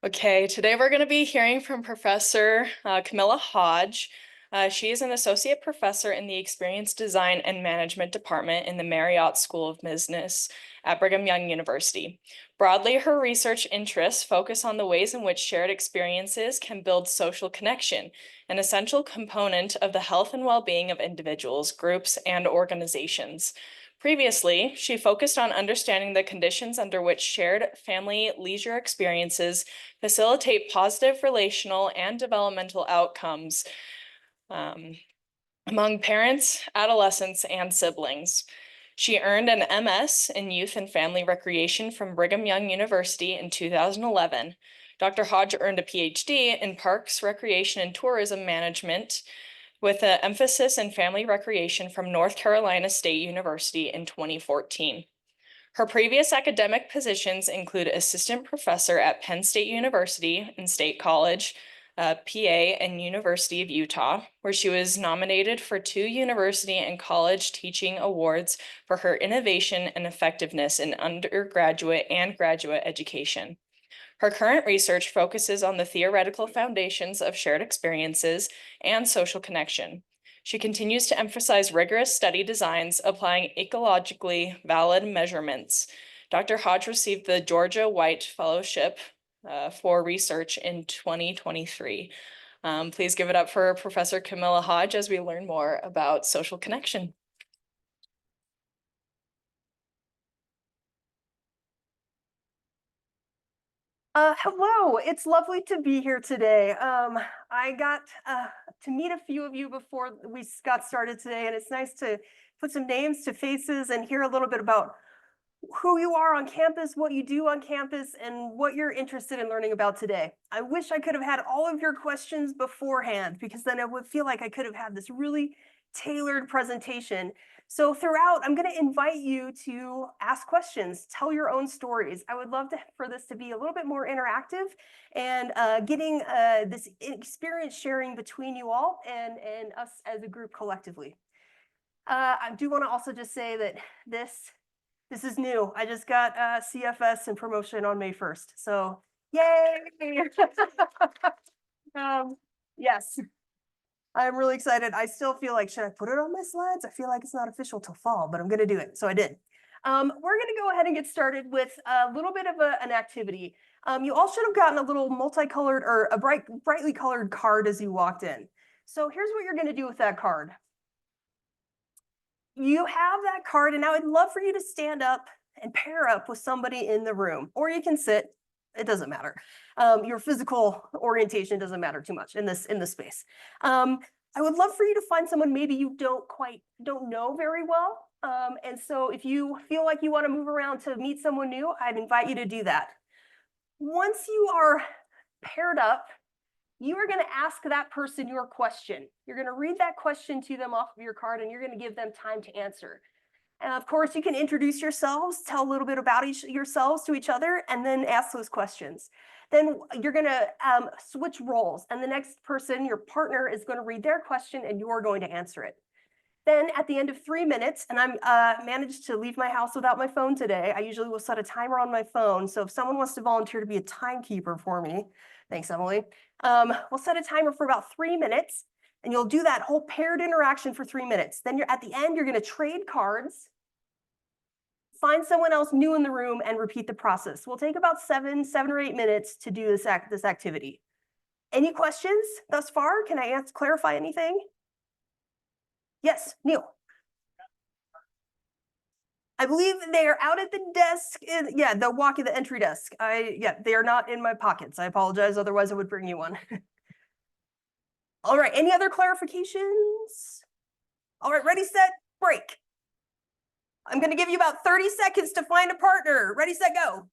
Okay, today we're going to be hearing from Professor Camilla Hodge. She is an associate professor in the Experience Design and Management Department in the Marriott School of Business at Brigham Young University. Broadly, her research interests focus on the ways in which shared experiences can build social connection, an essential component of the health and well-being of individuals, groups, and organizations. Previously, she focused on understanding the conditions under which shared family leisure experiences facilitate positive relational and developmental outcomes um, among parents, adolescents, and siblings. She earned an MS in Youth and Family Recreation from Brigham Young University in 2011. Dr. Hodge earned a PhD in Parks, Recreation, and Tourism Management with an emphasis in family recreation from North Carolina State University in 2014. Her previous academic positions include assistant professor at Penn State University and State College, PA, and University of Utah, where she was nominated for 2 university and college teaching awards for her innovation and effectiveness in undergraduate and graduate education. Her current research focuses on the theoretical foundations of shared experiences and social connection. She continues to emphasize rigorous study designs applying ecologically valid measurements. Dr. Hodge received the Georgia White Fellowship for research in 2023. Please give it up for Professor Camilla Hodge as we learn more about social connection. Hello, it's lovely to be here today. I got to meet a few of you before we got started today, and it's nice to put some names to faces and hear a little bit about who you are on campus, what you do on campus, and what you're interested in learning about today. I wish I could have had all of your questions beforehand, because then I would feel like I could have had this really tailored presentation. So throughout, I'm going to invite you to ask questions, tell your own stories. I would love for this to be a little bit more interactive and getting this experience sharing between you all and us as a group collectively. I do want to also just say that this is new. I just got CFS and promotion on May 1st. So yay! Yes, I'm really excited. I still feel like, should I put it on my slides? I feel like it's not official till fall, but I'm going to do it. So I did. We're going to go ahead and get started with a little bit of an activity. You all should have gotten a little multicolored or a brightly colored card as you walked in. So here's what you're going to do with that card. You have that card, and now I'd love for you to stand up and pair up with somebody in the room, or you can sit. It doesn't matter. Your physical orientation doesn't matter too much in this space. I would love for you to find someone maybe you don't know very well. And so if you feel like you want to move around to meet someone new, I'd invite you to do that. Once you are paired up, you are going to ask that person your question. You're going to read that question to them off of your card, and you're going to give them time to answer. And of course, you can introduce yourselves, tell a little bit about yourselves to each other, and then ask those questions. Then you're going to switch roles, and the next person, your partner, is going to read their question, and you're going to answer it. Then at the end of 3 minutes, and I'm managed to leave my house without my phone today. I usually will set a timer on my phone. So if someone wants to volunteer to be a timekeeper for me, thanks, Emily. We'll set a timer for about 3 minutes, and you'll do that whole paired interaction for 3 minutes. Then at the end, you're going to trade cards, find someone else new in the room, and repeat the process. We'll take about 7 or 8 minutes to do this activity. Any questions thus far? Can I clarify anything? Yes, Neil. I believe they are out at the desk. Yeah, they'll walk you the entry desk. Yeah, they are not in my pockets. I apologize. Otherwise, I would bring you one. All right. Any other clarifications? All right. Ready, set, break. I'm going to give you about 30 seconds to find a partner. Ready, set, go.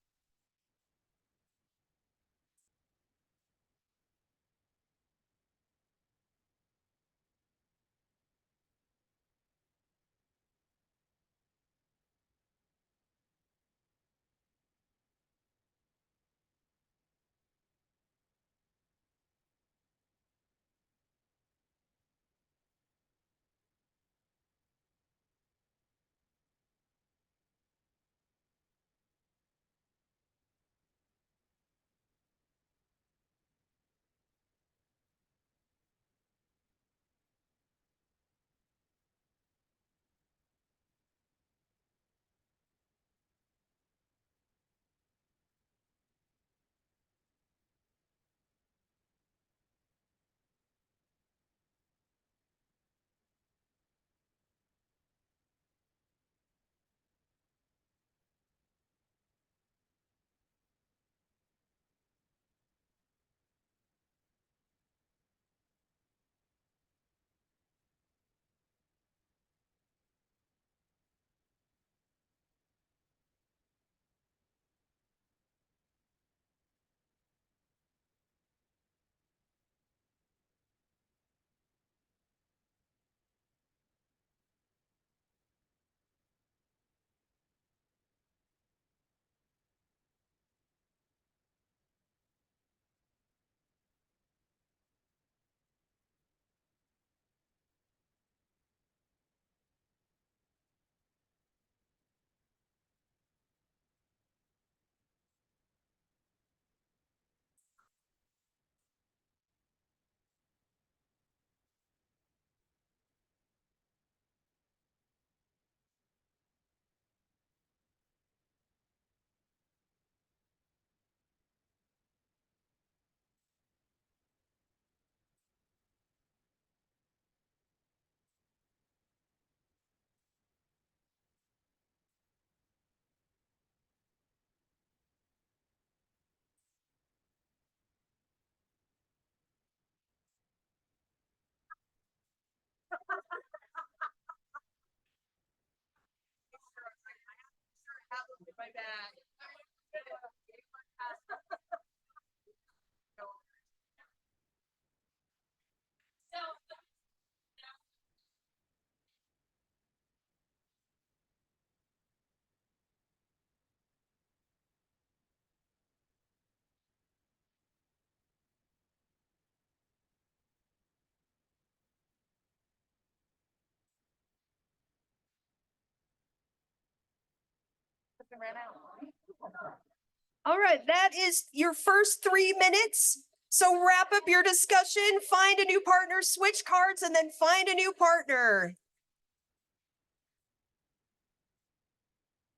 All right, that is your first 3 minutes. So wrap up your discussion, find a new partner, switch cards, and then find a new partner.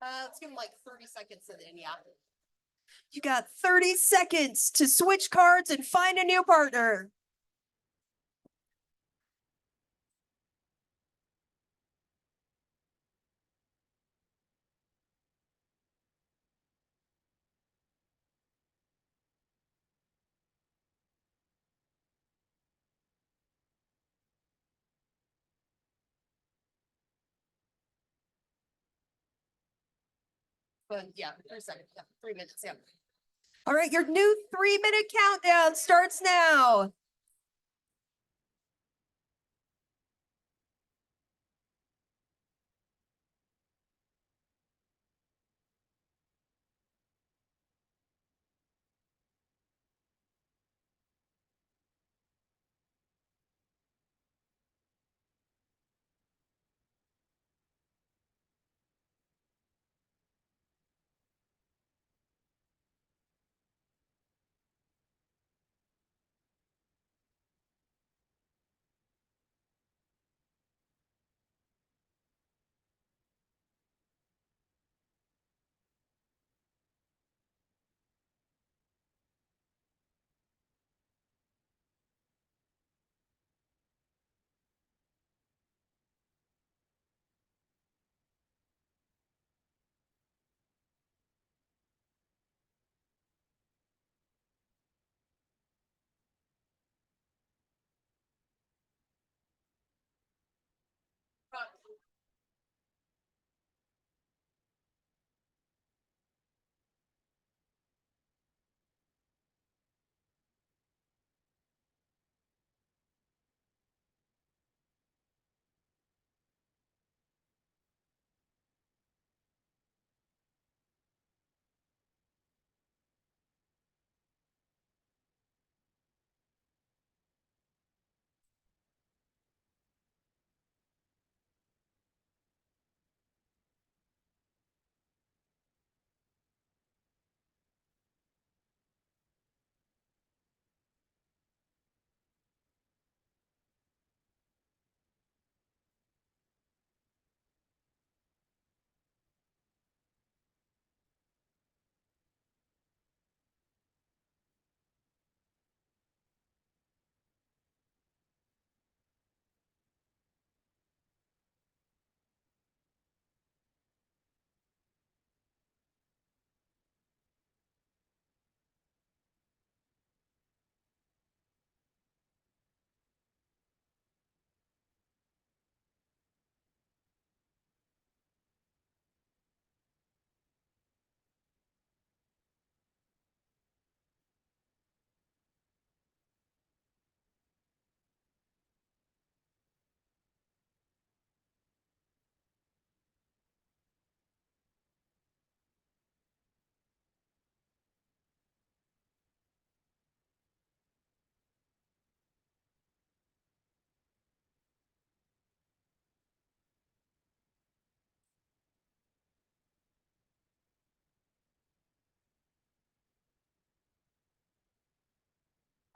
Let's give them like 30 seconds and then, yeah. You got 30 seconds to switch cards and find a new partner. But yeah, 3 seconds, yeah, 3 minutes, yeah. All right, your new 3-minute countdown starts now.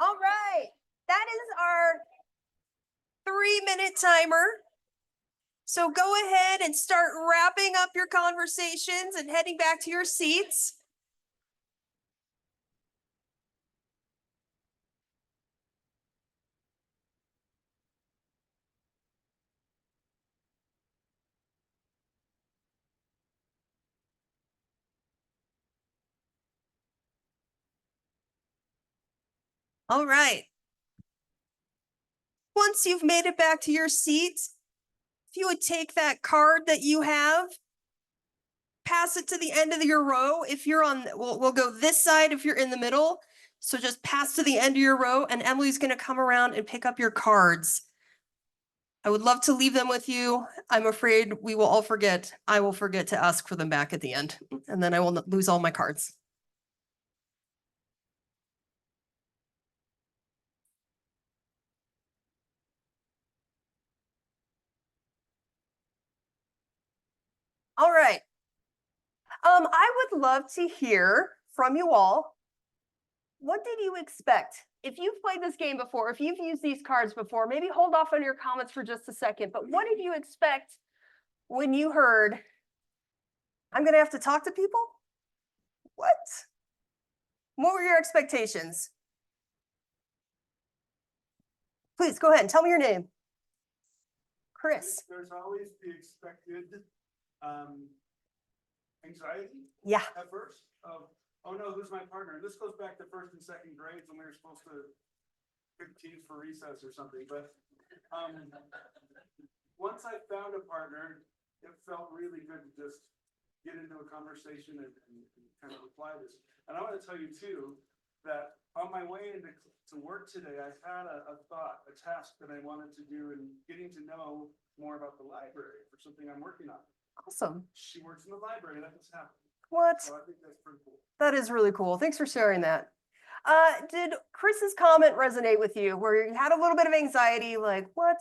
All right, that is our 3-minute timer. So go ahead and start wrapping up your conversations and heading back to your seats. All right. Once you've made it back to your seats, if you would take that card that you have pass it to the end of your row. If you're on, we'll go this side if you're in the middle. So just pass to the end of your row, and Emily's gonna come around and pick up your cards. I would love to leave them with you. I'm afraid we will all forget. I will forget to ask for them back at the end, and then I will lose all my cards. All right. I would love to hear from you all. What did you expect? If you've played this game before, if you've used these cards before, maybe hold off on your comments for just a second. But what did you expect when you heard, I'm going to have to talk to people? What? What were your expectations? Please go ahead and tell me your name. Chris. There's always the expected anxiety Yeah. at first of, oh no, who's my partner? This goes back to first and second grades when we were supposed to pick teams for recess or something. But once I found a partner, it felt really good to just get into a conversation and kind of apply this. And I want to tell you too, that on my way into work today, I had a thought, a task that I wanted to do and getting to know more about the library for something I'm working on. Awesome. She works in the library, that's happening. What? So I think that's pretty cool. That is really cool. Thanks for sharing that. Did Chris's comment resonate with you where you had a little bit of anxiety, like what?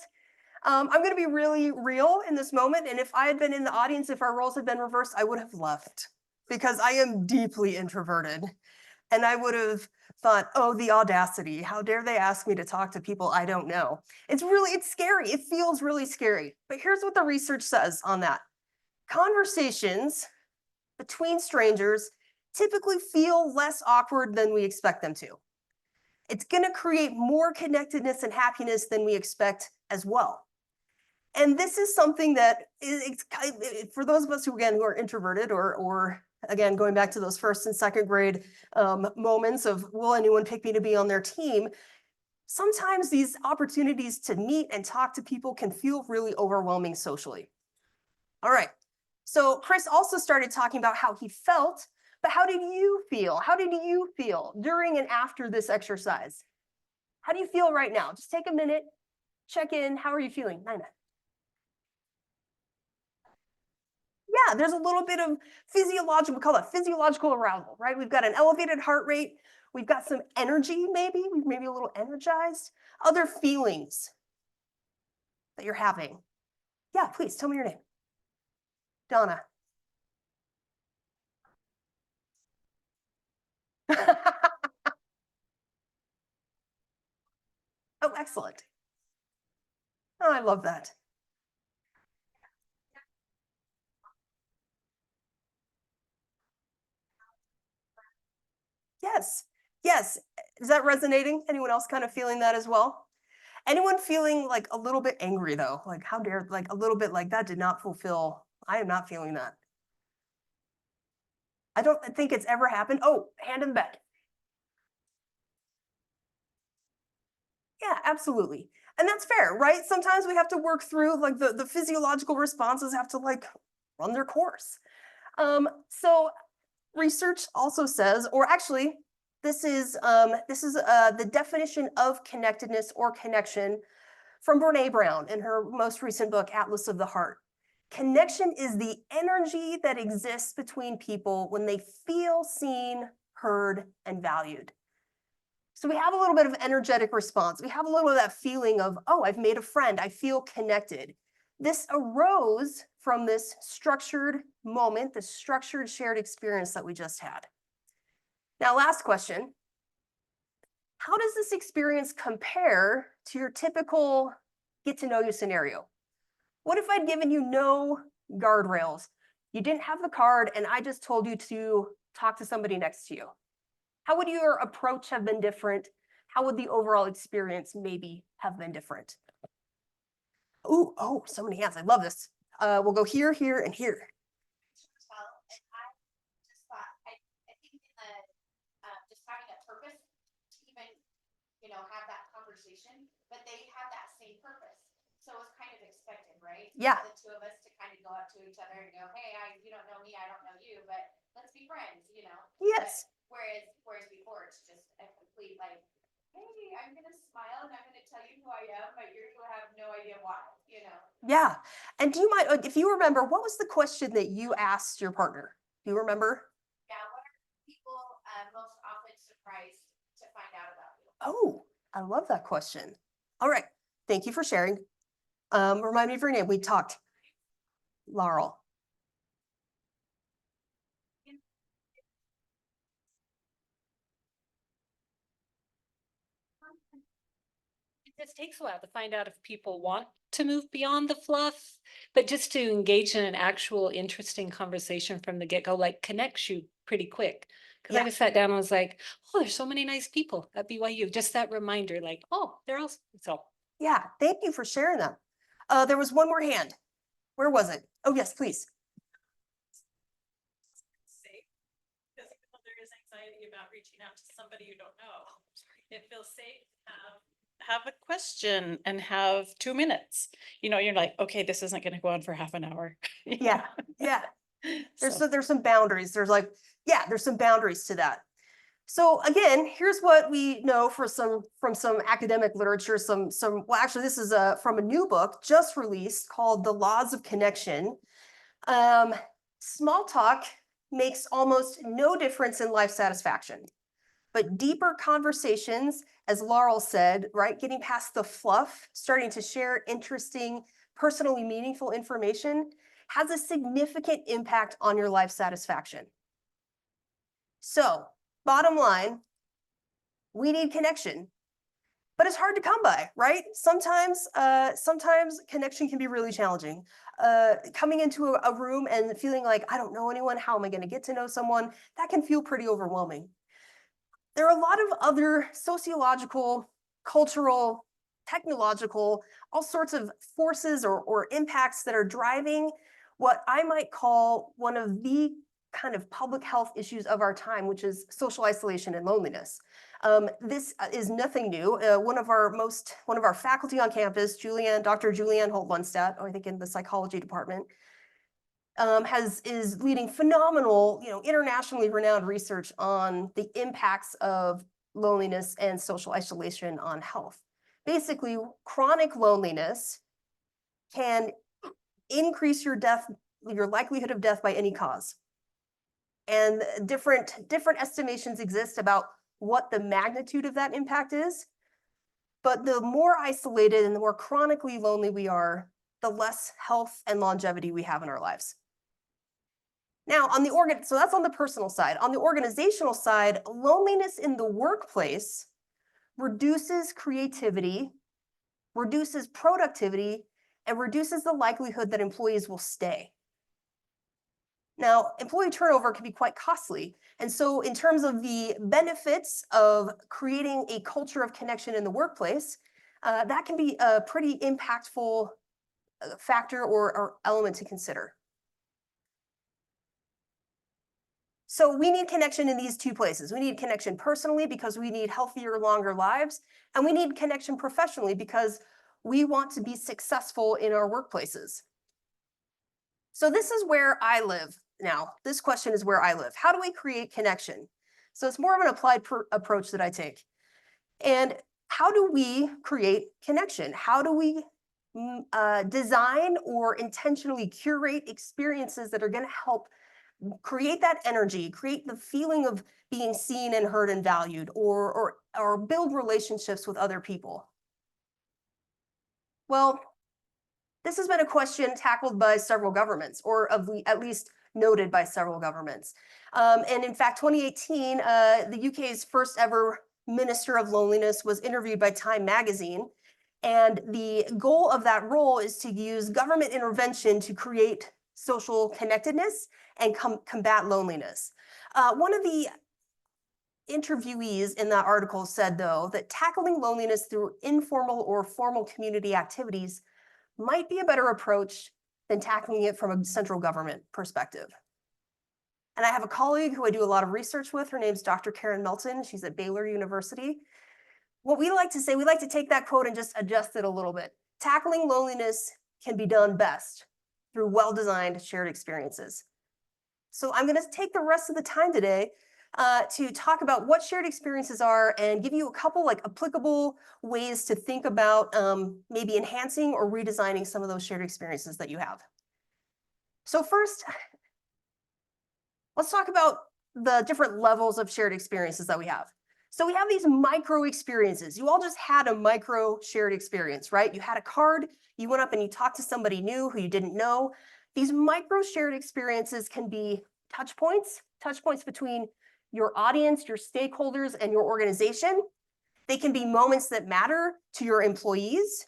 I'm going to be really real in this moment. And if I had been in the audience, if our roles had been reversed, I would have left because I am deeply introverted. And I would have thought, oh, the audacity. How dare they ask me to talk to people I don't know? It's scary. It feels really scary. But here's what the research says on that. Conversations between strangers typically feel less awkward than we expect them to. It's going to create more connectedness and happiness than we expect as well. And this is something that for those of us who are introverted or again, going back to those first and second grade moments of, will anyone pick me to be on their team? Sometimes these opportunities to meet and talk to people can feel really overwhelming socially. All right. So Chris also started talking about how he felt, but how did you feel? How did you feel during and after this exercise? How do you feel right now? Just take a minute, check in. How are you feeling, Nina? Yeah, there's a little bit of physiological, we call it physiological arousal, right? We've got an elevated heart rate. We've got some energy, maybe. We've maybe a little energized. Other feelings that you're having. Yeah, please tell me your name. Donna. Oh, excellent. Oh, I love that. Yes, yes. Is that resonating? Anyone else kind of feeling that as well? Anyone feeling like a little bit angry though? Like how dare, like a little bit like that did not fulfill. I am not feeling that. I don't think it's ever happened. Oh, hand in the back. Yeah, absolutely. And that's fair, right? Sometimes we have to work through like the physiological responses have to like run their course. So research also says, or actually, this is the definition of connectedness or connection from Brene Brown in her most recent book, Atlas of the Heart. Connection is the energy that exists between people when they feel seen, heard, and valued. So we have a little bit of energetic response. We have a little of that feeling of, oh, I've made a friend. I feel connected. This arose from this structured moment, this structured shared experience that we just had. Now, last question. How does this experience compare to your typical get to know you scenario? What if I'd given you no guardrails? You didn't have the card and I just told you to talk to somebody next to you. How would your approach have been different? How would the overall experience maybe have been different? Ooh, oh, so many hands. I love this. We'll go here, here, and here. Well, and I just thought, I think in the, just having a purpose to even, have that conversation, but they have that same purpose. So it was kind of expected, right? Yeah. The two of us to kind of go up to each other and go, hey, you don't know me, I don't know you, but let's be friends, you know? Yes. But whereas before it's just a complete like, hey, I'm gonna smile and I'm gonna tell you who I am, but you have no idea why, you know? Yeah. And do you mind, if you remember, what was the question that you asked your partner? Do you remember? Yeah, what are people most often surprised to find out about you? Oh, I love that question. All right. Thank you for sharing. Remind me of your name. We talked. Laurel. It just takes a while to find out if people want to move beyond the fluff, but just to engage in an actual interesting conversation from the get-go, like connects you pretty quick. Because Yeah. I just sat down and was like, oh, there's so many nice people at BYU. Just that reminder, like, oh, they're all so. Yeah. Thank you for sharing that. There was one more hand. Where was it? Oh, yes, please. Safe, because even though there is anxiety about reaching out to somebody you don't know, it feels safe to have a question and have 2 minutes. You know, you're like, okay, this isn't going to go on for half an hour. Yeah. Yeah. There's So, there's some boundaries. There's some boundaries to that. So again, here's what we know from some academic literature. Well, actually, this is from a new book just released called "The Laws of Connection." Small talk makes almost no difference in life satisfaction, but deeper conversations, as Laurel said, right, getting past the fluff, starting to share interesting, personally meaningful information, has a significant impact on your life satisfaction. So, bottom line, we need connection, but it's hard to come by, right? Sometimes connection can be really challenging. Coming into a room and feeling like, I don't know anyone, how am I going to get to know someone? That can feel pretty overwhelming. There are a lot of other sociological, cultural, technological, all sorts of forces or impacts that are driving what I might call one of the kind of public health issues of our time, which is social isolation and loneliness. This is nothing new. One of our faculty on campus, Dr. Julianne Holt-Lundstedt, I think in the psychology department, is leading phenomenal, internationally renowned research on the impacts of loneliness and social isolation on health. Basically, chronic loneliness can increase your likelihood of death by any cause. And different estimations exist about what the magnitude of that impact is. But the more isolated and the more chronically lonely we are, the less health and longevity we have in our lives. Now, so that's on the personal side. On the organizational side, loneliness in the workplace reduces creativity, reduces productivity, and reduces the likelihood that employees will stay. Now, employee turnover can be quite costly. And so in terms of the benefits of creating a culture of connection in the workplace, that can be a pretty impactful factor or element to consider. So we need connection in these two places. We need connection personally because we need healthier, longer lives. And we need connection professionally because we want to be successful in our workplaces. So this is where I live now. This question is where I live. How do we create connection? So it's more of an applied approach that I take. And how do we create connection? How do we design or intentionally curate experiences that are going to help create that energy, create the feeling of being seen and heard and valued, or build relationships with other people? Well, this has been a question tackled by several governments, or at least noted by several governments. And in fact, 2018, the UK's first ever Minister of Loneliness was interviewed by Time magazine. And the goal of that role is to use government intervention to create social connectedness and combat loneliness. One of the interviewees in that article said, though, that tackling loneliness through informal or formal community activities might be a better approach than tackling it from a central government perspective. And I have a colleague who I do a lot of research with. Her name's Dr. Karen Melton. She's at Baylor University. What we like to say, we like to take that quote and just adjust it a little bit. Tackling loneliness can be done best through well-designed shared experiences. So I'm going to take the rest of the time today to talk about what shared experiences are and give you a couple like applicable ways to think about maybe enhancing or redesigning some of those shared experiences that you have. So first, let's talk about the different levels of shared experiences that we have. So we have these micro experiences. You all just had a micro shared experience, right? You had a card, you went up and you talked to somebody new who you didn't know. These micro shared experiences can be touch points between your audience, your stakeholders, and your organization. They can be moments that matter to your employees.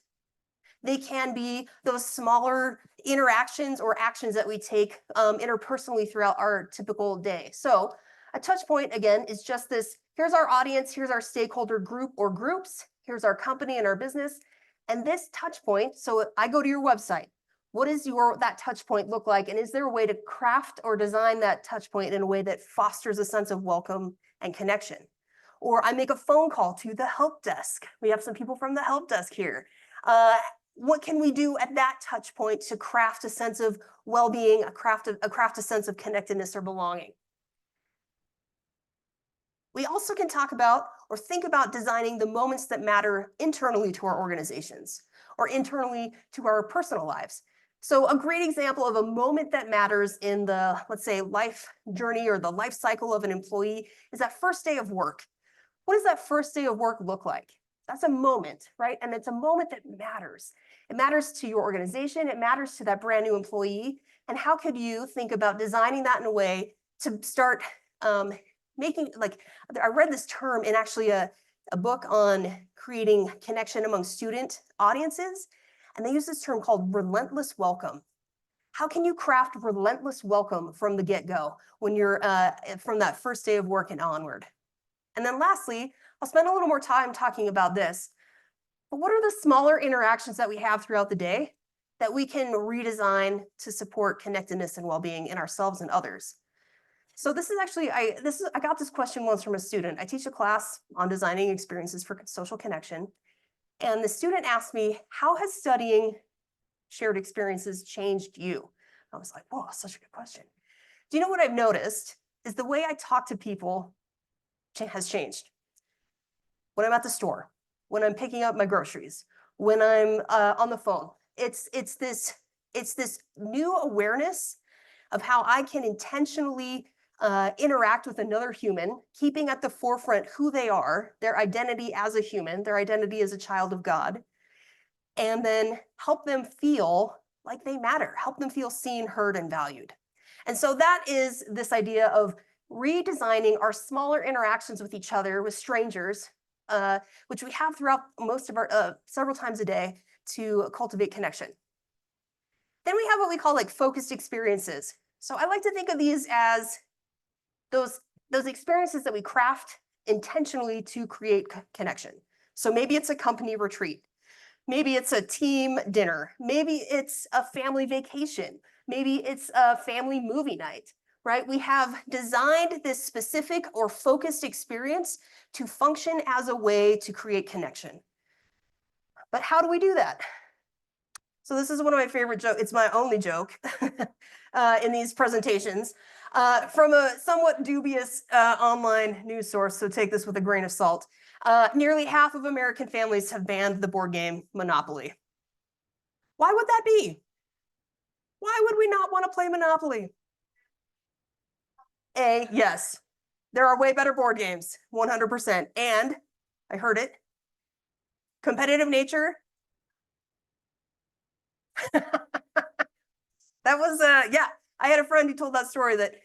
They can be those smaller interactions or actions that we take interpersonally throughout our typical day. So a touch point, again, is just this, here's our audience, here's our stakeholder group or groups, here's our company and our business. And this touch point, so I go to your website, what does that touch point look like? And is there a way to craft or design that touch point in a way that fosters a sense of welcome and connection? Or I make a phone call to the help desk. We have some people from the help desk here. What can we do at that touch point to craft a sense of well-being, craft a sense of connectedness or belonging? We also can talk about or think about designing the moments that matter internally to our organizations or internally to our personal lives. So a great example of a moment that matters in the, let's say, life journey or the life cycle of an employee is that first day of work. What does that first day of work look like? That's a moment, right? And it's a moment that matters. It matters to your organization. It matters to that brand new employee. And how could you think about designing that in a way to start making, like, I read this term in actually a book on creating connection among student audiences. And they use this term called relentless welcome. How can you craft relentless welcome from the get-go when you're from that first day of work and onward? And then lastly, I'll spend a little more time talking about this, but what are the smaller interactions that we have throughout the day that we can redesign to support connectedness and well-being in ourselves and others? So this is actually, I got this question once from a student. I teach a class on designing experiences for social connection. And the student asked me, how has studying shared experiences changed you? I was like, whoa, such a good question. Do you know what I've noticed is the way I talk to people has changed. When I'm at the store, when I'm picking up my groceries, when I'm on the phone, it's this new awareness of how I can intentionally interact with another human, keeping at the forefront who they are, their identity as a human, their identity as a child of God, and then help them feel like they matter, help them feel seen, heard, and valued. And so that is this idea of redesigning our smaller interactions with each other, with strangers, which we have throughout most of our, several times a day to cultivate connection. Then we have what we call like focused experiences. So I like to think of these as those experiences that we craft intentionally to create connection. So maybe it's a company retreat. Maybe it's a team dinner. Maybe it's a family vacation. Maybe it's a family movie night, right? We have designed this specific or focused experience to function as a way to create connection. But how do we do that? So this is one of my favorite jokes. It's my only joke in these presentations from a somewhat dubious online news source. So take this with a grain of salt. Nearly half of American families have banned the board game Monopoly. Why would that be? Why would we not want to play Monopoly? Yes, there are way better board games, 100%. And I heard it, competitive nature. That was, yeah, I had a friend who told that story that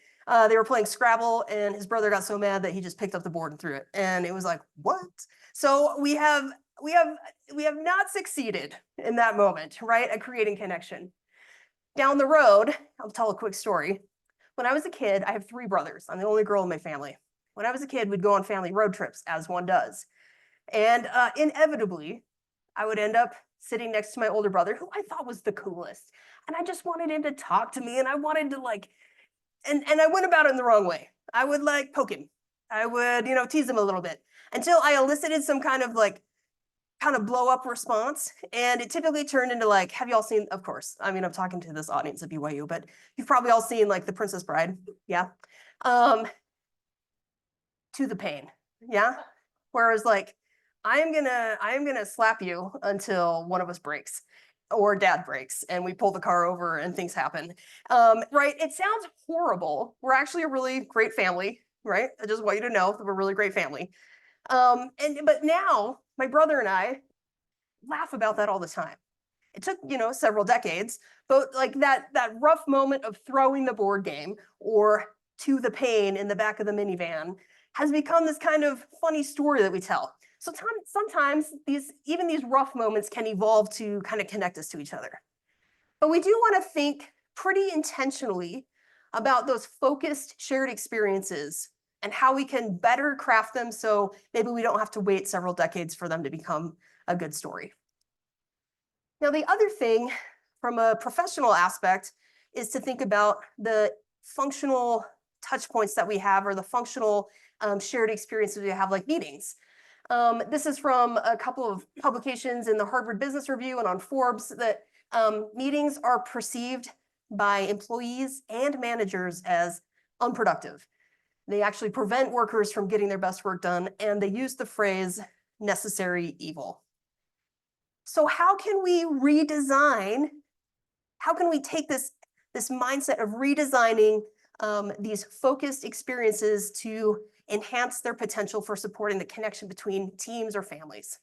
they were playing Scrabble and his brother got so mad that he just picked up the board and threw it. And it was like, what? So we have not succeeded in that moment, right? At creating connection. Down the road, I'll tell a quick story. When I was a kid, I have 3 brothers. I'm the only girl in my family. When I was a kid, we'd go on family road trips, as one does. And inevitably, I would end up sitting next to my older brother, who I thought was the coolest. And I just wanted him to talk to me, and I wanted to like, and I went about it in the wrong way. I would like poke him. I would, tease him a little bit until I elicited some kind of like kind of blow up response. And it typically turned into like, have you all seen, of course, I mean, I'm talking to this audience of BYU, but you've probably all seen like The Princess Bride. Yeah. To the pain. Yeah. Whereas like, I am gonna slap you until one of us breaks or dad breaks and we pull the car over and things happen. Right. It sounds horrible. We're actually a really great family, right? I just want you to know that we're a really great family. But now my brother and I laugh about that all the time. It took, several decades, but like that rough moment of throwing the board game or to the pain in the back of the minivan has become this kind of funny story that we tell. So sometimes even these rough moments can evolve to kind of connect us to each other. But we do want to think pretty intentionally about those focused shared experiences and how we can better craft them so maybe we don't have to wait several decades for them to become a good story. Now, the other thing from a professional aspect is to think about the functional touch points that we have or the functional shared experiences we have, like meetings. This is from a couple of publications in the Harvard Business Review and on Forbes that meetings are perceived by employees and managers as unproductive. They actually prevent workers from getting their best work done, and they use the phrase necessary evil. So how can we take this mindset of redesigning these focused experiences to enhance their potential for supporting the connection between teams or families?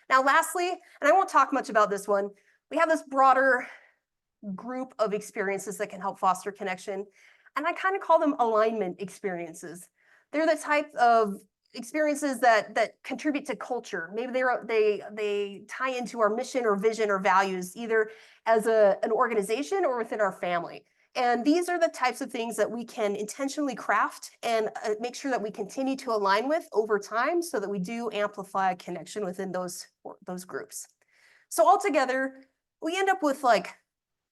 Now, lastly, and I won't talk much about this one, we have this broader group of experiences that can help foster connection, and I kind of call them alignment experiences. They're the type of experiences that contribute to culture. Maybe they tie into our mission or vision or values, either as an organization or within our family. And these are the types of things that we can intentionally craft and make sure that we continue to align with over time so that we do amplify connection within those groups. So altogether, we end up with like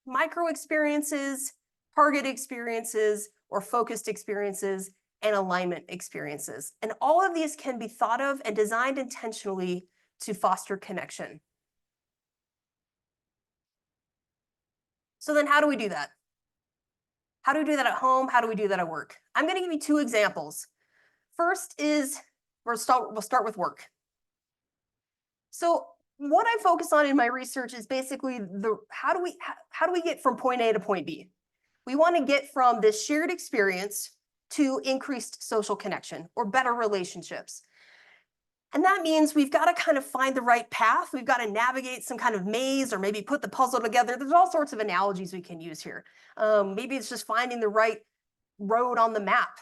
micro experiences, target experiences, or focused experiences, and alignment experiences. And all of these can be thought of and designed intentionally to foster connection. So then how do we do that? How do we do that at home? How do we do that at work? I'm going to give you two examples. First is, we'll start with work. So what I focus on in my research is basically how do we get from point A to point B? We want to get from this shared experience to increased social connection or better relationships. And that means we've got to kind of find the right path. We've got to navigate some kind of maze or maybe put the puzzle together. There's all sorts of analogies we can use here. Maybe it's just finding the right road on the map.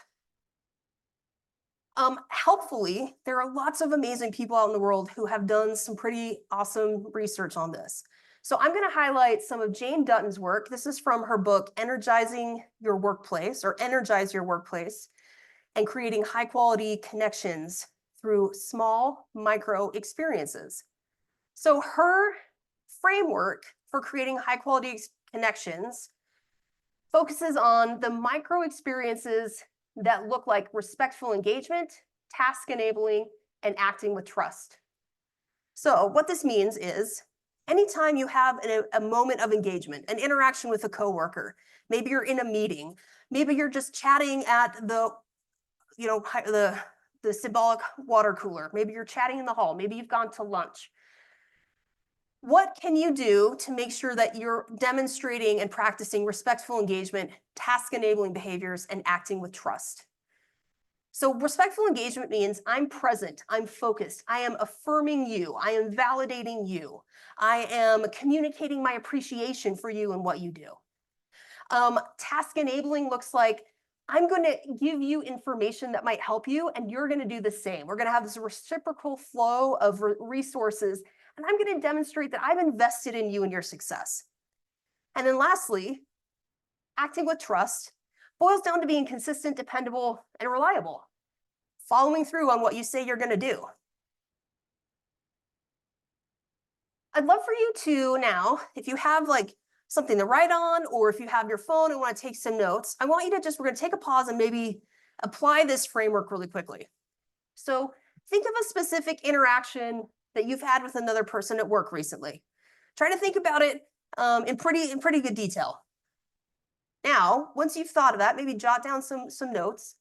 Helpfully, there are lots of amazing people out in the world who have done some pretty awesome research on this. So I'm going to highlight some of Jane Dutton's work. This is from her book, Energizing Your Workplace, or Energize Your Workplace, and Creating High Quality Connections Through Small Micro Experiences. So her framework for creating high quality connections focuses on the micro experiences that look like respectful engagement, task enabling, and acting with trust. So what this means is anytime you have a moment of engagement, an interaction with a coworker, maybe you're in a meeting, maybe you're just chatting at the symbolic water cooler, maybe you're chatting in the hall, maybe you've gone to lunch. What can you do to make sure that you're demonstrating and practicing respectful engagement, task-enabling behaviors, and acting with trust? So respectful engagement means I'm present, I'm focused, I am affirming you, I am validating you, I am communicating my appreciation for you and what you do. Task enabling looks like I'm going to give you information that might help you, and you're going to do the same. We're going to have this reciprocal flow of resources, and I'm going to demonstrate that I've invested in you and your success. And then lastly, acting with trust boils down to being consistent, dependable, and reliable, following through on what you say you're going to do. I'd love for you to now, if you have like something to write on, or if you have your phone and want to take some notes, I want you to we're going to take a pause and maybe apply this framework really quickly. So think of a specific interaction that you've had with another person at work recently. Try to think about it in pretty good detail. Now, once you've thought of that, maybe jot down some notes.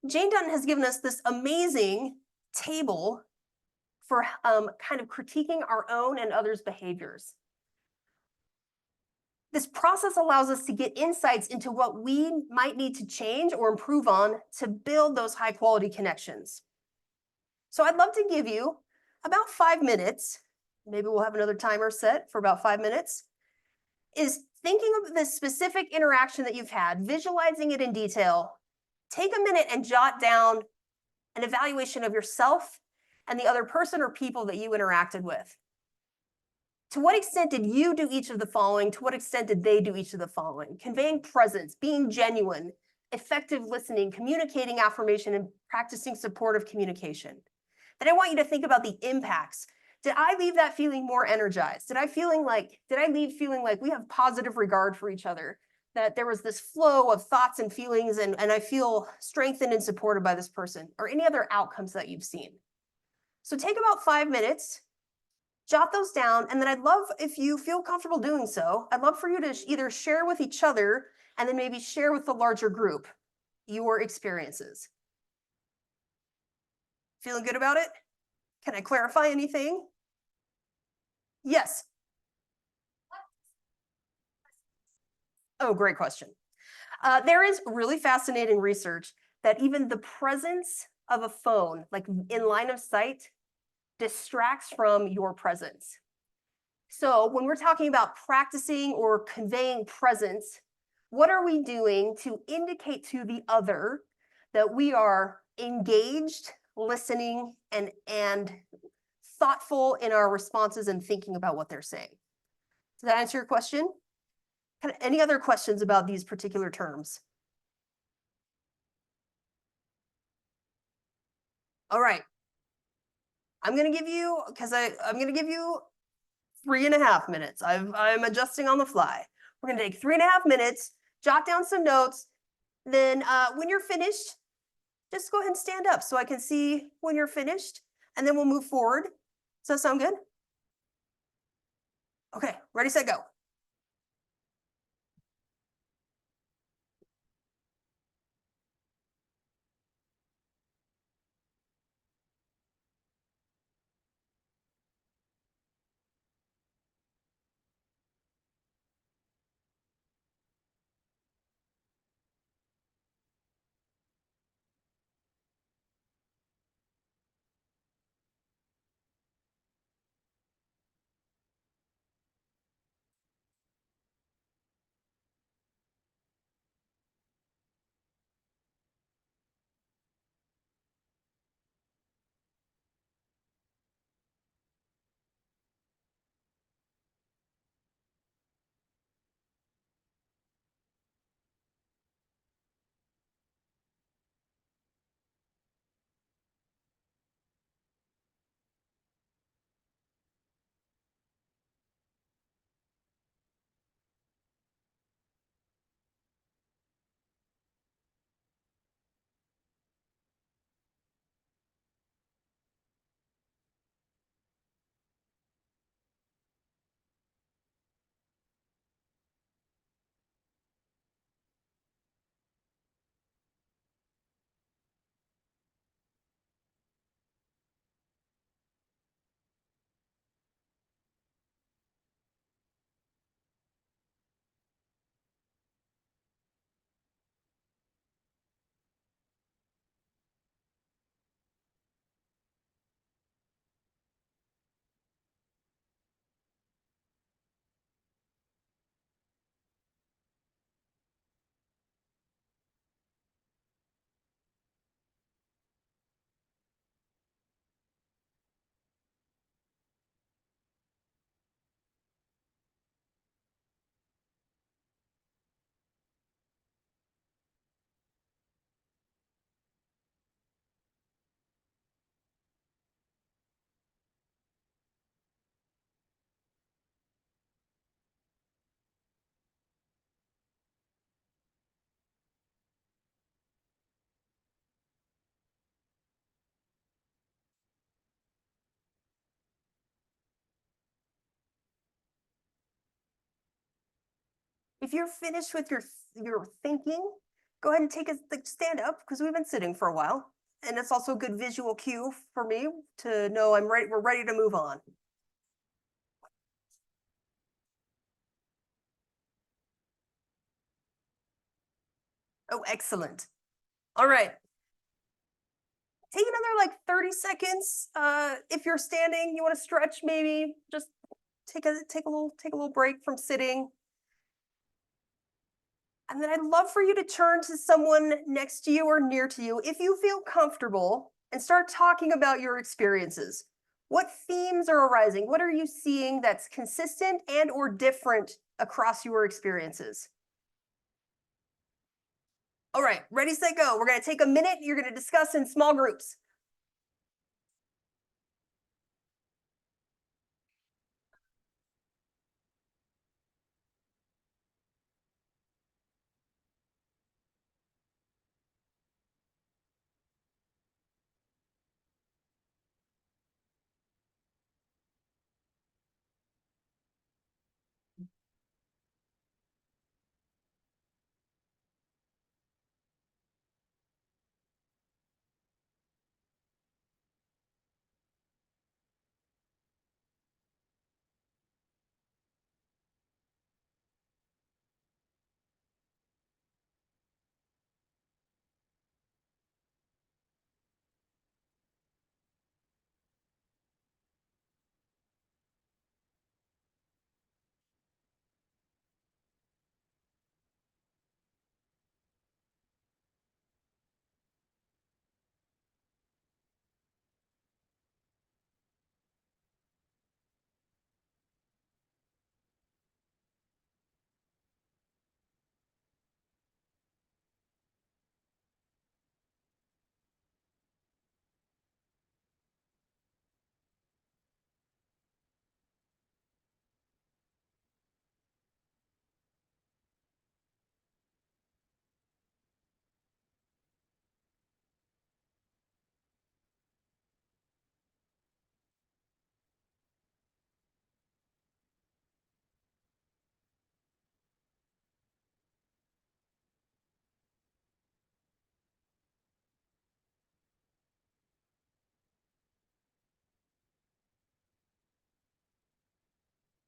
Jane Dutton has given us this amazing table for kind of critiquing our own and others' behaviors. This process allows us to get insights into what we might need to change or improve on to build those high quality connections. So I'd love to give you about 5 minutes, maybe we'll have another timer set for about 5 minutes, is thinking of the specific interaction that you've had, visualizing it in detail. Take a minute and jot down an evaluation of yourself and the other person or people that you interacted with. To what extent did you do each of the following? To what extent did they do each of the following? Conveying presence, being genuine, effective listening, communicating affirmation, and practicing supportive communication. Then I want you to think about the impacts. Did I leave that feeling more energized? Did I leave feeling like we have positive regard for each other? That there was this flow of thoughts and feelings and I feel strengthened and supported by this person, or any other outcomes that you've seen. So take about 5 minutes, jot those down, and then I'd love, if you feel comfortable doing so, I'd love for you to either share with each other and then maybe share with the larger group your experiences. Feeling good about it? Can I clarify anything? Yes. Oh, great question. There is really fascinating research that even the presence of a phone, like in line of sight, distracts from your presence. So when we're talking about practicing or conveying presence, what are we doing to indicate to the other that we are engaged, listening, and thoughtful in our responses and thinking about what they're saying? Does that answer your question? Any other questions about these particular terms? All right. I'm going to give you, I'm going to give you 3.5 minutes. I'm adjusting on the fly. We're going to take 3.5 minutes, jot down some notes. Then when you're finished, just go ahead and stand up so I can see when you're finished, and then we'll move forward. Does that sound good? Okay, ready, set, go. If you're finished with your thinking, go ahead and take a stand up because we've been sitting for a while. And it's also a good visual cue for me to know I'm ready, we're ready to move on. Oh, excellent. All right. Take another like 30 seconds. If you're standing, you want to stretch, maybe just take a little break from sitting. And then I'd love for you to turn to someone next to you or near to you if you feel comfortable and start talking about your experiences. What themes are arising? What are you seeing that's consistent and or different across your experiences? All right, ready, set, go. We're going to take a minute. You're going to discuss in small groups.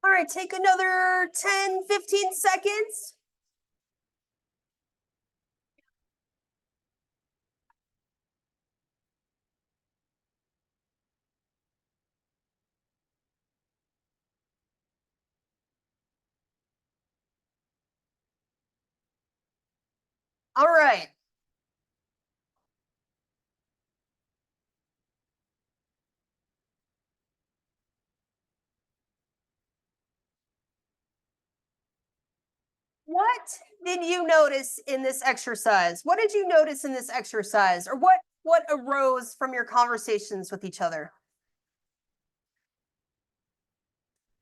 All right, take another 10, 15 seconds. All right. What did you notice in this exercise? What did you notice in this exercise? Or what arose from your conversations with each other?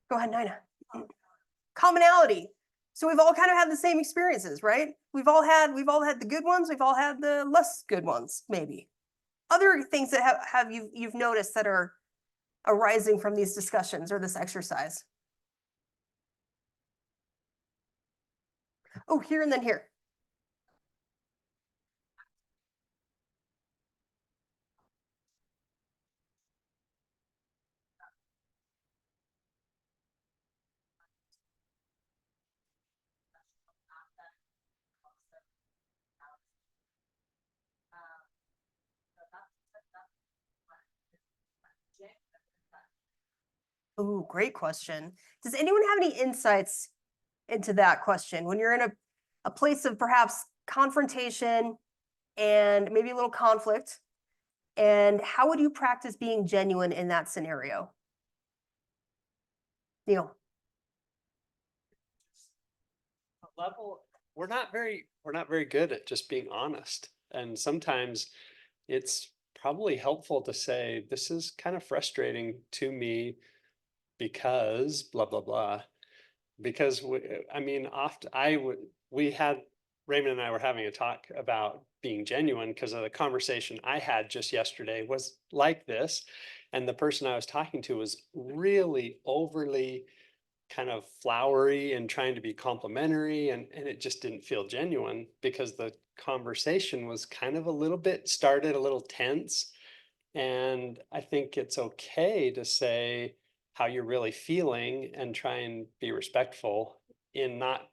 Go ahead, Nina. Commonality. So we've all kind of had the same experiences, right? We've all had the good ones, we've all had the less good ones, maybe. Other things that have you've noticed that are arising from these discussions or this exercise. Oh, here and then here. Oh, great question. Does anyone have any insights into that question? When you're in a place of perhaps confrontation and maybe a little conflict, and how would you practice being genuine in that scenario? Neil. Level, we're not very good at just being honest. And sometimes it's probably helpful to say, this is kind of frustrating to me because blah, blah, blah. Because I mean, Raymond and I were having a talk about being genuine because of the conversation I had just yesterday was like this. And the person I was talking to was really overly kind of flowery and trying to be complimentary, and it just didn't feel genuine because the conversation was kind of a little bit started a little tense. And I think it's okay to say how you're really feeling and try and be respectful in not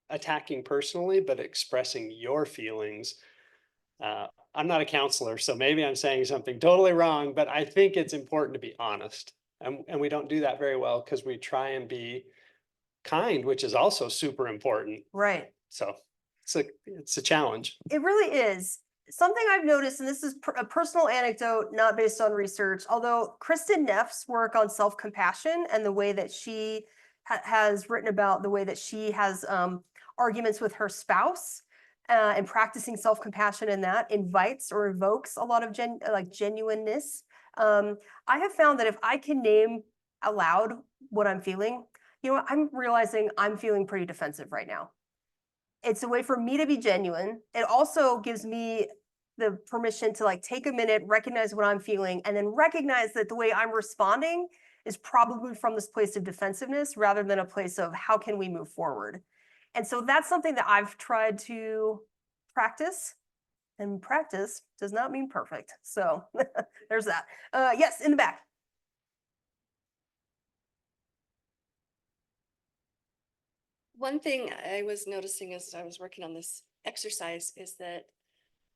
attacking personally, but expressing your feelings. I'm not a counselor, so maybe I'm saying something totally wrong, but I think it's important to be honest. And we don't do that very well because we try and be kind, which is also super important. Right. So it's a challenge. It really is. Something I've noticed, and this is a personal anecdote, not based on research, although Kristen Neff's work on self-compassion and the way that she has written about the way that she has arguments with her spouse and practicing self-compassion in that invites or evokes a lot of genuineness. I have found that if I can name aloud what I'm feeling, you know what, I'm realizing I'm feeling pretty defensive right now. It's a way for me to be genuine. It also gives me the permission to like take a minute, recognize what I'm feeling, and then recognize that the way I'm responding is probably from this place of defensiveness rather than a place of how can we move forward. And so that's something that I've tried to practice, and practice does not mean perfect. So there's that. Yes, in the back. One thing I was noticing as I was working on this exercise is that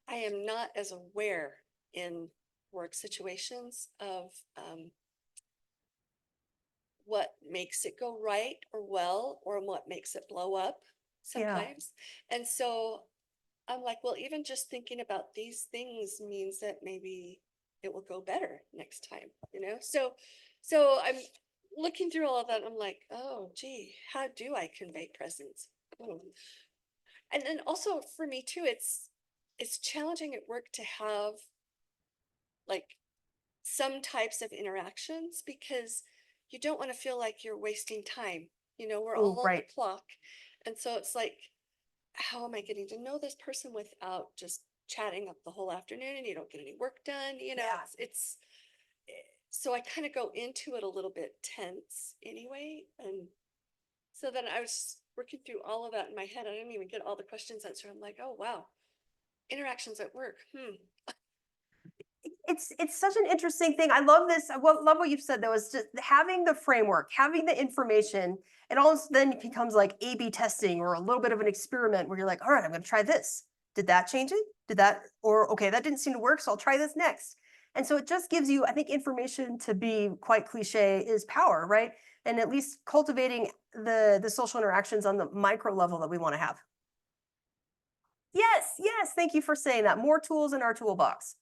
I am not as aware in work situations of what makes it go right or well, or what makes it blow up sometimes. And so I'm like, well, even just thinking about these things means that maybe it will go better next time, you know? So I'm looking through all of that. I'm like, oh, gee, how do I convey presence? And then also for me too, it's challenging at work to have like some types of interactions because you don't want to feel like you're wasting time. You know, we're all on the clock. And so it's like, how am I getting to know this person without just chatting up the whole afternoon and you don't get any work done? You know, it's so I kind of go into it a little bit tense anyway. And so then I was working through all of that in my head. I didn't even get all the questions answered. I'm like, oh, wow. Interactions at work. It's such an interesting thing. I love this. Love what you've said though, is just having the framework, having the information. It almost then becomes like A/B testing or a little bit of an experiment where you're like, all right, I'm going to try this. Did that change it? Did that, or okay, that didn't seem to work, so I'll try this next. And so it just gives you, I think, information, to be quite cliche, is power, right? And at least cultivating the social interactions on the micro level that we want to have. Yes, yes, thank you for saying that. More tools in our toolbox.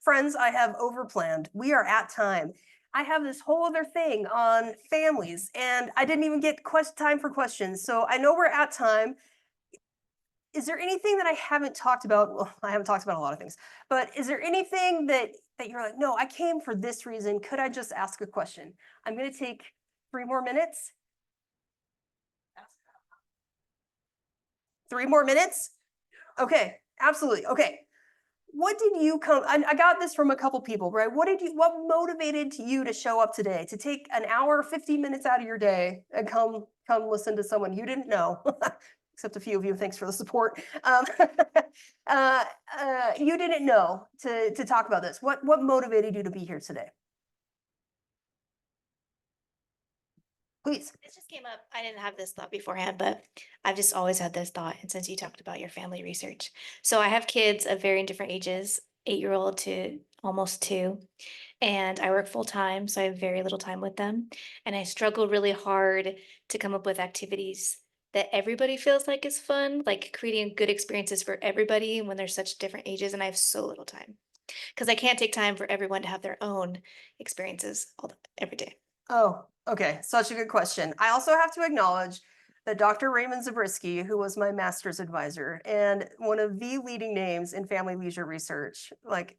Friends, I have overplanned. We are at time. I have this whole other thing on families, and I didn't even get time for questions. So I know we're at time. Is there anything that I haven't talked about? Well, I haven't talked about a lot of things, but is there anything that you're like, no, I came for this reason. Could I just ask a question? I'm going to take 3 more minutes. 3 more minutes? Okay, absolutely. Okay. What did you come, I got this from a couple people, right? What motivated you to show up today, to take an hour, 15 minutes out of your day and come listen to someone you didn't know, except a few of you, thanks for the support. You didn't know to talk about this. What motivated you to be here today? Please. This just came up. I didn't have this thought beforehand, but I've just always had this thought. And since you talked about your family research, so I have kids of varying different ages, 8-year-old to almost 2, and I work full time, so I have very little time with them. And I struggle really hard to come up with activities that everybody feels like is fun, like creating good experiences for everybody when they're such different ages. And I have so little time because I can't take time for everyone to have their own experiences every day. Oh, okay. Such a good question. I also have to acknowledge that Dr. Raymond Zabriskie, who was my master's advisor and one of the leading names in family leisure research, like,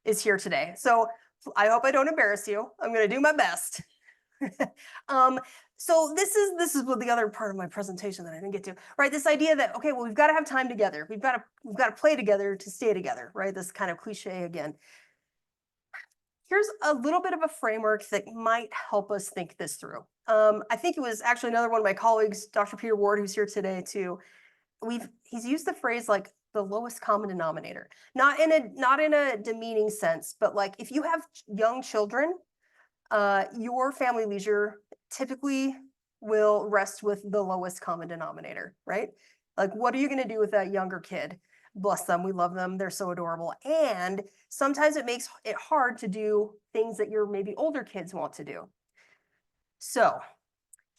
is here today. So I hope I don't embarrass you. I'm going to do my best. So this is what the other part of my presentation that I didn't get to, right? This idea that, okay, well, we've got to have time together. We've got to play together to stay together, right? This kind of cliche again. Here's a little bit of a framework that might help us think this through. I think it was actually another one of my colleagues, Dr. Peter Ward, who's here today too. He's used the phrase like the lowest common denominator, not in a demeaning sense, but like if you have young children, your family leisure typically will rest with the lowest common denominator, right? Like, what are you going to do with that younger kid? Bless them, we love them, they're so adorable. And sometimes it makes it hard to do things that your maybe older kids want to do. So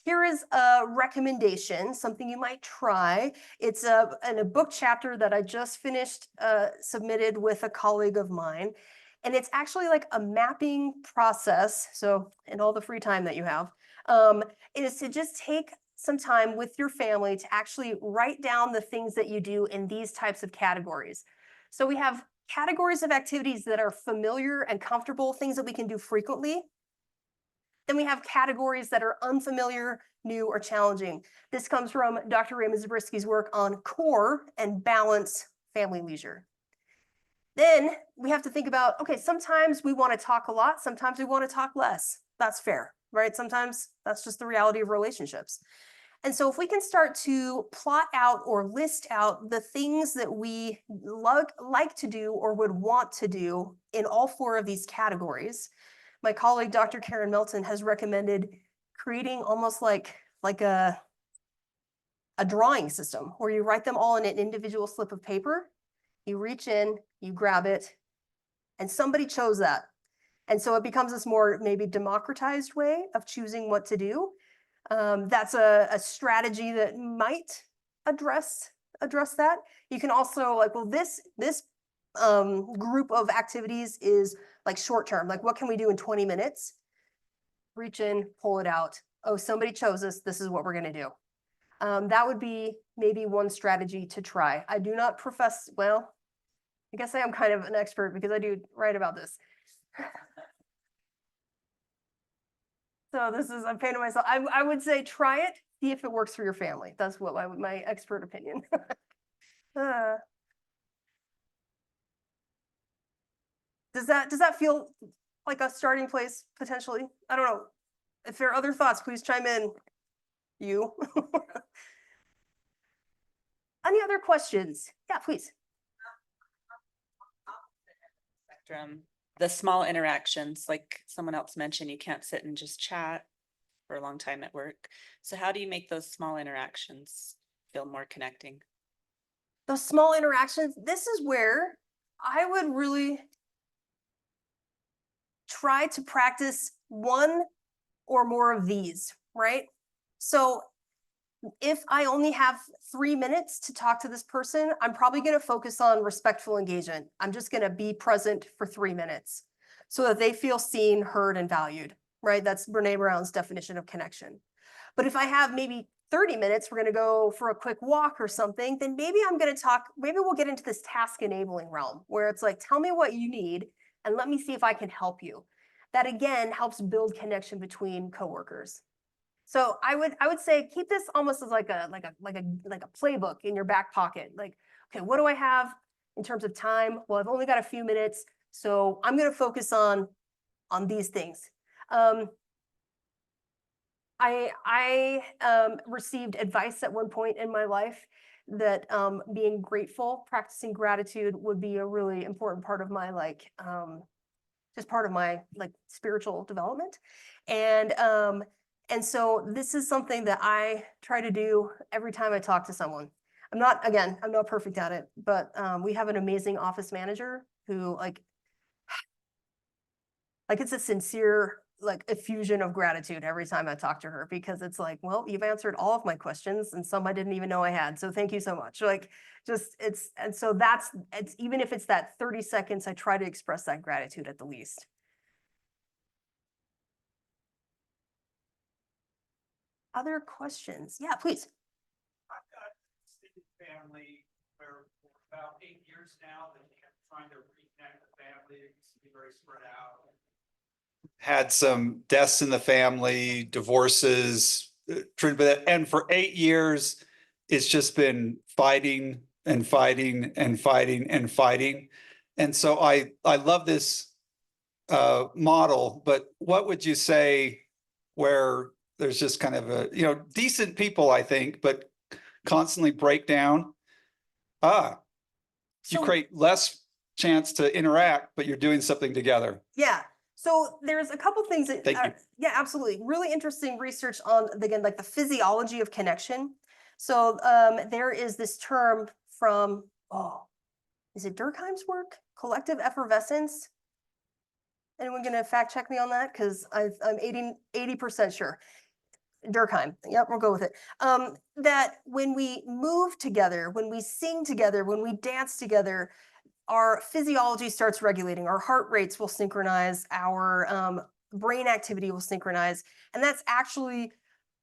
here is a recommendation, something you might try. It's in a book chapter that I just finished submitted with a colleague of mine. And it's actually like a mapping process. So in all the free time that you have, is to just take some time with your family to actually write down the things that you do in these types of categories. So we have categories of activities that are familiar and comfortable, things that we can do frequently. Then we have categories that are unfamiliar, new, or challenging. This comes from Dr. Raymond Zabrisky's work on core and balance family leisure. Then we have to think about, okay, sometimes we want to talk a lot, sometimes we want to talk less. That's fair, right? Sometimes that's just the reality of relationships. And so if we can start to plot out or list out the things that we like to do or would want to do in all four of these categories, my colleague, Dr. Karen Melton, has recommended creating almost like a drawing system where you write them all in an individual slip of paper. You reach in, you grab it, and somebody chose that. And so it becomes this more maybe democratized way of choosing what to do. That's a strategy that might address that. You can also like, well, this group of activities is like short term, like what can we do in 20 minutes? Reach in, pull it out. Oh, somebody chose this is what we're going to do. That would be maybe one strategy to try. I do not profess, well, I guess I am kind of an expert because I do write about this. So this is, I'm paying to myself. I would say try it, see if it works for your family. That's what my expert opinion. Does that feel like a starting place potentially? I don't know. If there are other thoughts, please chime in. You. Any other questions? Yeah, please. Spectrum, the small interactions, like someone else mentioned, you can't sit and just chat for a long time at work. So how do you make those small interactions feel more connecting? Those small interactions, this is where I would really try to practice one or more of these, right? So if I only have 3 minutes to talk to this person, I'm probably going to focus on respectful engagement. I'm just going to be present for 3 minutes so that they feel seen, heard, and valued, right? That's Brene Brown's definition of connection. But if I have maybe 30 minutes, we're going to go for a quick walk or something, then maybe I'm going to talk, maybe we'll get into this task enabling realm where it's like, tell me what you need and let me see if I can help you. That again helps build connection between coworkers. So I would say keep this almost as like a playbook in your back pocket. Like, okay, what do I have in terms of time? Well, I've only got a few minutes, so I'm going to focus on these things. I received advice at one point in my life that being grateful, practicing gratitude would be a really important part of my just part of my spiritual development. And so this is something that I try to do every time I talk to someone. I'm not perfect at it, but we have an amazing office manager who it's a sincere effusion of gratitude every time I talk to her, because it's like, well, you've answered all of my questions and some I didn't even know I had. So thank you so much. And so it's even if it's that 30 seconds, I try to express that gratitude at the least. Other questions? Yeah, please. I've got a extended family where for about 8 years now that I'm trying to reconnect the family. It used to be very spread out. Had some deaths in the family, divorces, and for 8 years, it's just been fighting and fighting and fighting and fighting. And so I love this model, but what would you say where there's just kind of a, you know, decent people, I think, but constantly break down. You So- create less chance to interact, but you're doing something together. Yeah, so there's a couple things that Thank you. yeah, absolutely. Really interesting research on, again, like the physiology of connection. So there is this term from, oh, is it Durkheim's work? Collective effervescence? Anyone gonna fact check me on that? Because I'm 80% sure. Durkheim, yep, we'll go with it. That when we move together, when we sing together, when we dance together, our physiology starts regulating, our heart rates will synchronize, our brain activity will synchronize, and that's actually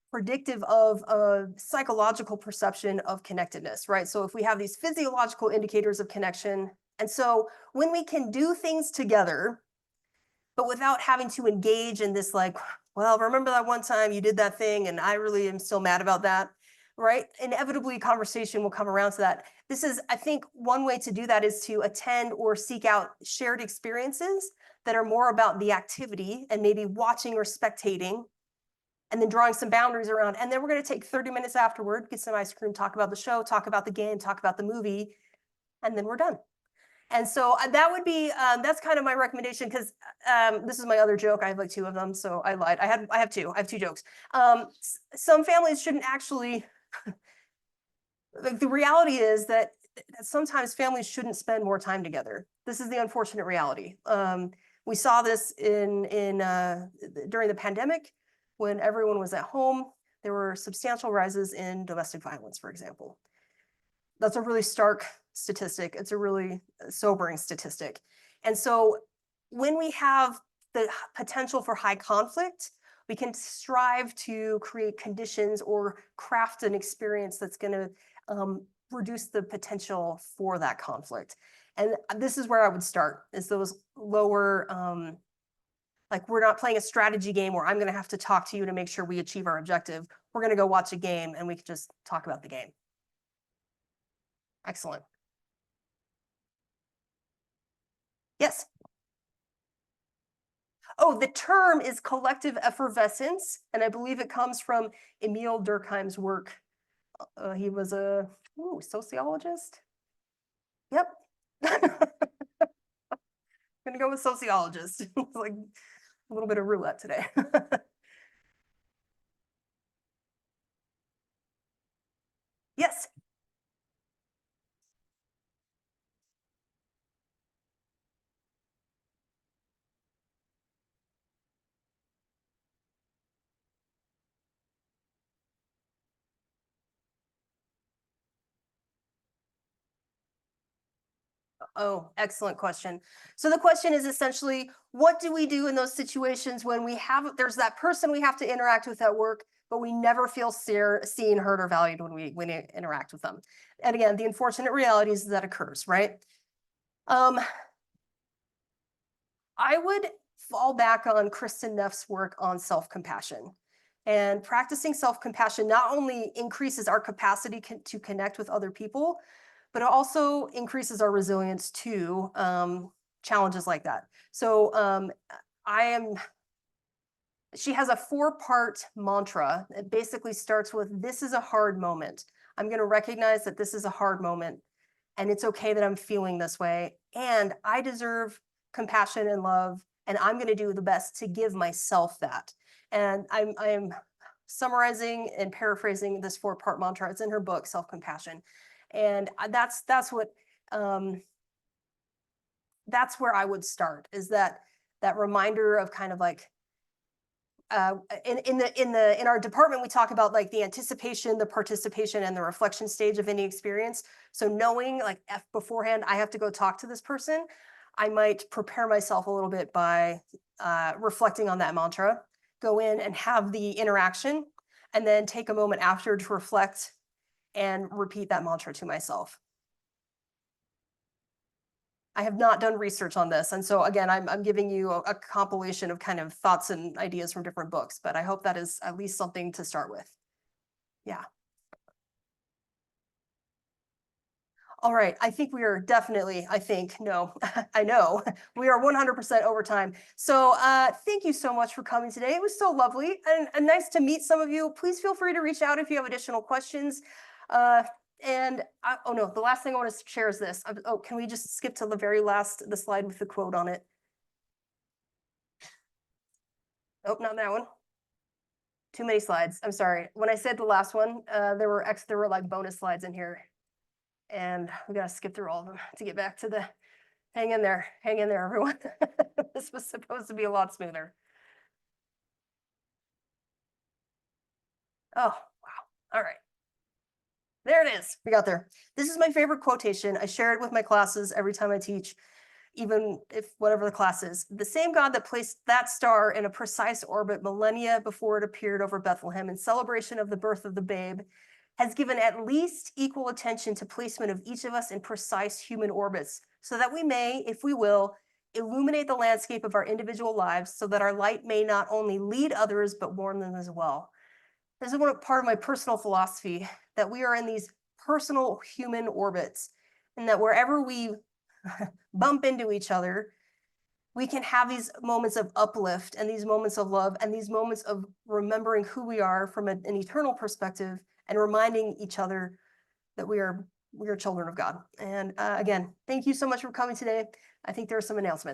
predictive of a psychological perception of connectedness, right? So if we have these physiological indicators of connection, and so when we can do things together, but without having to engage in this like, well, remember that one time you did that thing and I really am still mad about that, right? Inevitably, conversation will come around to that. This is, I think, one way to do that is to attend or seek out shared experiences that are more about the activity and maybe watching or spectating, and then drawing some boundaries around. And then we're going to take 30 minutes afterward, get some ice cream, talk about the show, talk about the game, talk about the movie, and then we're done. And so that would be, that's kind of my recommendation, because this is my other joke. I have like 2 of them, so I lied. I have 2 jokes. Some families shouldn't actually, like the reality is that sometimes families shouldn't spend more time together. This is the unfortunate reality. We saw this during the pandemic, when everyone was at home. There were substantial rises in domestic violence, for example. That's a really stark statistic. It's a really sobering statistic. And so when we have the potential for high conflict, we can strive to create conditions or craft an experience that's going to reduce the potential for that conflict. And this is where I would start, is those lower, like we're not playing a strategy game where I'm going to have to talk to you to make sure we achieve our objective. We're going to go watch a game and we can just talk about the game. Excellent. Yes. Oh, the term is collective effervescence, and I believe it comes from Emil Durkheim's work. He was a sociologist. Yep. I'm gonna go with sociologist. It's like a little bit of roulette today. Yes. Oh, excellent question. So the question is essentially, what do we do in those situations when there's that person we have to interact with at work, but we never feel seen, heard, or valued when we interact with them? And again, the unfortunate reality is that occurs, right? I would fall back on Kristen Neff's work on self-compassion. And practicing self-compassion not only increases our capacity to connect with other people, but it also increases our resilience to challenges like that. So she has a 4-part mantra. It basically starts with, this is a hard moment. I'm going to recognize that this is a hard moment, and it's okay that I'm feeling this way, and I deserve compassion and love, and I'm going to do the best to give myself that. And I'm summarizing and paraphrasing this 4-part mantra. It's in her book, Self-Compassion. And that's where I would start, is that reminder of kind of like, in our department, we talk about like the anticipation, the participation, and the reflection stage of any experience. So knowing like beforehand, I have to go talk to this person, I might prepare myself a little bit by reflecting on that mantra, go in and have the interaction, and then take a moment after to reflect and repeat that mantra to myself. I have not done research on this. And so again, I'm giving you a compilation of kind of thoughts and ideas from different books, but I hope that is at least something to start with. Yeah. All right, I think we are definitely, no, I know, we are 100% over time. So thank you so much for coming today. It was so lovely and nice to meet some of you. Please feel free to reach out if you have additional questions. Oh no, the last thing I want to share is this. Oh, can we just skip to the very last, the slide with the quote on it? Oh, not that one. Too many slides. I'm sorry. When I said the last one, there were like bonus slides in here. And we gotta skip through all of them to get back to the, hang in there, everyone. This was supposed to be a lot smoother. Oh, wow. All right. There it is. We got there. This is my favorite quotation. I share it with my classes every time I teach, even if whatever the class is. The same God that placed that star in a precise orbit millennia before it appeared over Bethlehem in celebration of the birth of the babe has given at least equal attention to placement of each of us in precise human orbits, so that we may, if we will, illuminate the landscape of our individual lives so that our light may not only lead others, but warm them as well. This is part of my personal philosophy, that we are in these personal human orbits, and that wherever we bump into each other, we can have these moments of uplift and these moments of love and these moments of remembering who we are from an eternal perspective and reminding each other that we are children of God. And again, thank you so much for coming today. I think there are some announcements.